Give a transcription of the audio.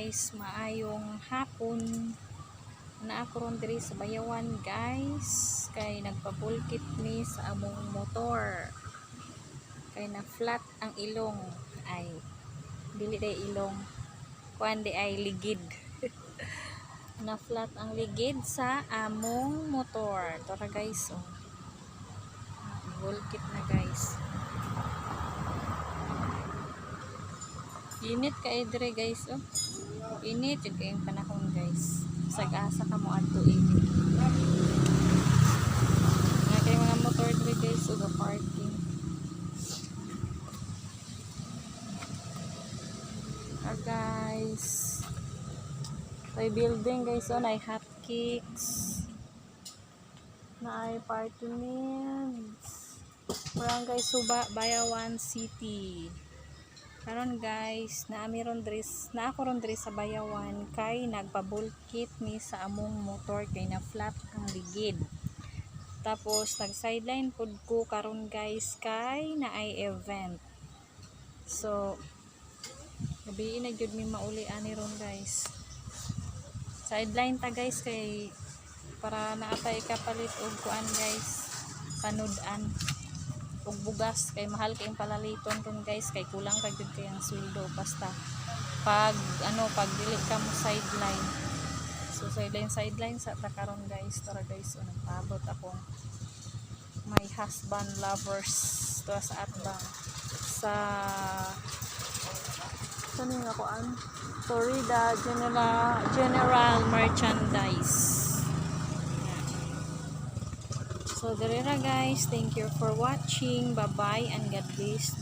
guys, maayong hapon. Na ako ron diri sa Bayawan guys, kay nagpabulkit mi sa among motor. Kay na flat ang ilong, ay dili day ilong, kuan di ay ligid. Na flat ang ligid sa among motor. Tara guys, oh. Bulkit na guys. Init kay dire guys, oh. Init jud kay ang panahon guys. Sag-asa ka mo adto init. Nga kay mga motor dire guys, uga parking. Guys. May building guys, oh, na hot cakes. Na ay party meals. Barangay Suba, Bayawan City. Karon guys, na ako ron diri sa Bayawan kay nagpabulkit mi sa among motor kay na flat ang ligid. Tapos nag sideline pud ko karon guys kay na ay event. So gabi na gyud mi mauli ani ron guys. Sideline ta guys kay para naatay kapalit og kuan guys, panudan og bugas kay mahal kay palaliton ron guys kay kulang ra gyud kay ang sweldo basta pag dili ka mo sideline. So sideline sa takaron guys. Tara guys, nagpaabot akong my husband lovers to sa atbang sa kaning akoan Florida General Merchandise. So, there guys. Thank you for watching. Bye-bye and God bless.